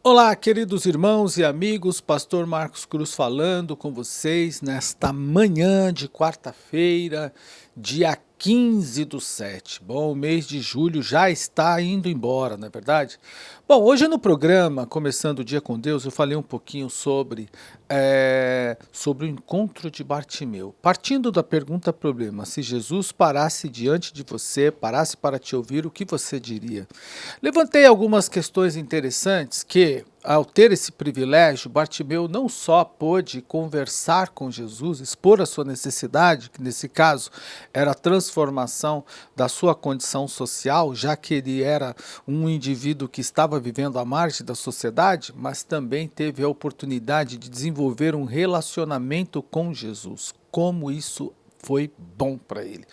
Olá, queridos irmãos e amigos, Pastor Marcos Cruz falando com vocês nesta manhã de quarta-feira, dia 15/7. Bom, o mês de julho já está indo embora, não é verdade? Bom, hoje no programa, começando o dia com Deus, eu falei um pouquinho sobre o encontro de Bartimeu. Partindo da pergunta problema, se Jesus parasse diante de você, parasse para te ouvir, o que você diria? Levantei algumas questões interessantes que, ao ter esse privilégio, Bartimeu não só pôde conversar com Jesus, expor a sua necessidade, que nesse caso era a transformação da sua condição social, já que ele era um indivíduo que estava vivendo à margem da sociedade, mas também teve a oportunidade de desenvolver um relacionamento com Jesus. Como isso foi bom para ele.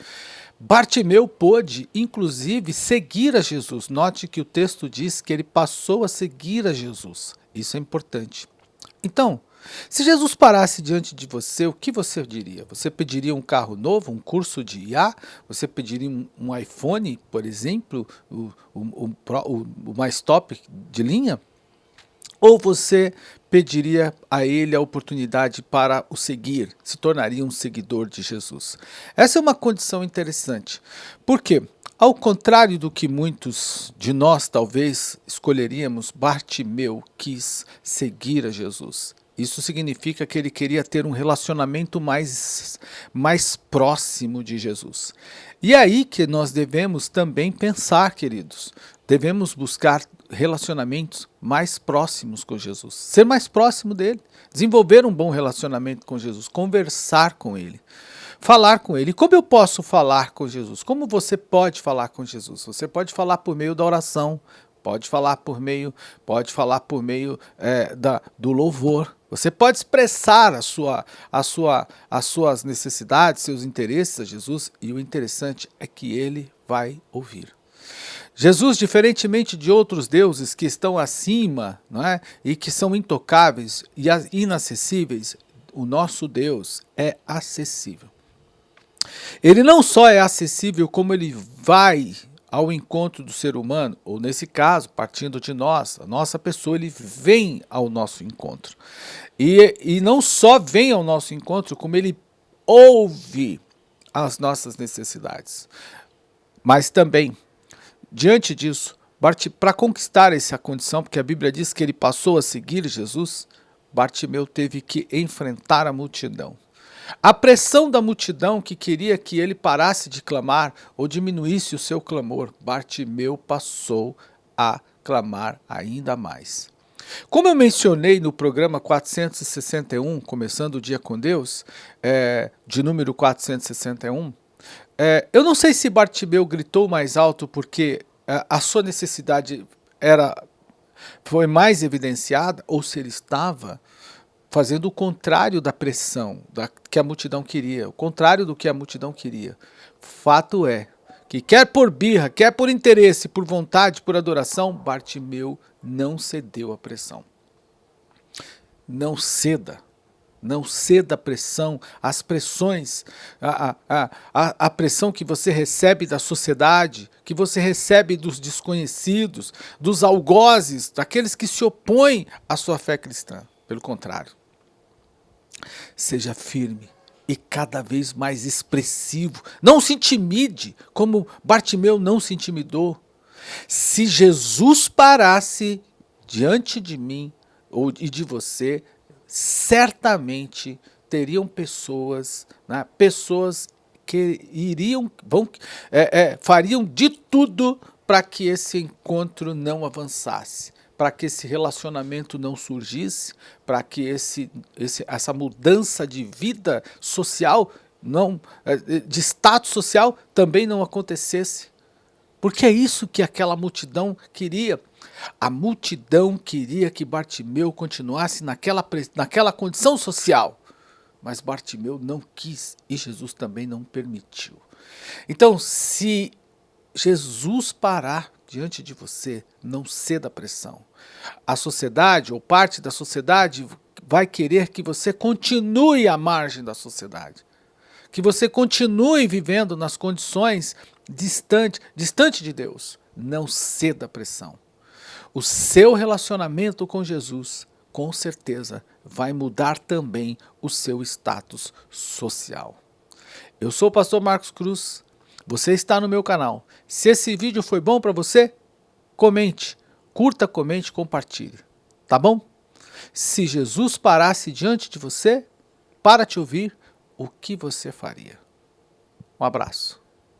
Bartimeu pôde, inclusive, seguir a Jesus. Note que o texto diz que ele passou a seguir a Jesus. Isso é importante. Então, se Jesus parasse diante de você, o que você diria? Você pediria um carro novo, um curso de IA? Você pediria um iPhone, por exemplo, o mais top de linha? Ou você pediria a ele a oportunidade para o seguir, se tornaria um seguidor de Jesus? Essa é uma condição interessante. Por quê? Ao contrário do que muitos de nós talvez escolheríamos, Bartimeu quis seguir a Jesus. Isso significa que ele queria ter um relacionamento mais próximo de Jesus. E é aí que nós devemos também pensar, queridos. Devemos buscar relacionamentos mais próximos com Jesus. Ser mais próximo dele. Desenvolver um bom relacionamento com Jesus. Conversar com ele. Falar com ele. Como eu posso falar com Jesus? Como você pode falar com Jesus? Você pode falar por meio da oração. Pode falar por meio do louvor. Você pode expressar as suas necessidades, seus interesses a Jesus, e o interessante é que ele vai ouvir. Jesus, diferentemente de outros deuses que estão acima, não é? E que são intocáveis e inacessíveis, o nosso Deus é acessível. Ele não só é acessível, como ele vai ao encontro do ser humano, ou nesse caso, partindo de nós, a nossa pessoa, ele vem ao nosso encontro. E não só vem ao nosso encontro, como ele ouve as nossas necessidades. Mas também, diante disso, para conquistar essa condição, porque a Bíblia diz que ele passou a seguir Jesus, Bartimeu teve que enfrentar a multidão. A pressão da multidão que queria que ele parasse de clamar ou diminuísse o seu clamor, Bartimeu passou a clamar ainda mais. Como eu mencionei no programa 461, Começando o Dia com Deus, de número 461, eu não sei se Bartimeu gritou mais alto porque a sua necessidade foi mais evidenciada ou se ele estava fazendo o contrário da pressão que a multidão queria, o contrário do que a multidão queria. Fato é que quer por birra, quer por interesse, por vontade, por adoração, Bartimeu não cedeu à pressão. Não ceda. Não ceda à pressão, às pressões, a pressão que você recebe da sociedade, que você recebe dos desconhecidos, dos algozes, daqueles que se opõem à sua fé cristã. Pelo contrário. Seja firme e cada vez mais expressivo. Não se intimide, como Bartimeu não se intimidou. Se Jesus parasse diante de mim e de você, certamente teriam pessoas que fariam de tudo para que esse encontro não avançasse, para que esse relacionamento não surgisse, para que essa mudança de vida social, de status social, também não acontecesse. Porque é isso que aquela multidão queria. A multidão queria que Bartimeu continuasse naquela condição social. Mas Bartimeu não quis e Jesus também não permitiu. Então, se Jesus parar diante de você, não ceda à pressão. A sociedade, ou parte da sociedade, vai querer que você continue à margem da sociedade. Que você continue vivendo nas condições distante de Deus. Não ceda à pressão. o seu relacionamento com Jesus, com certeza, vai mudar também o seu status social. Eu sou o pastor Marcos Cruz, você está no meu canal. Se esse vídeo foi bom para você, comente, curta, comente, compartilhe, tá bom? Se Jesus parasse diante de você, para te ouvir, o que você faria? Um abraço.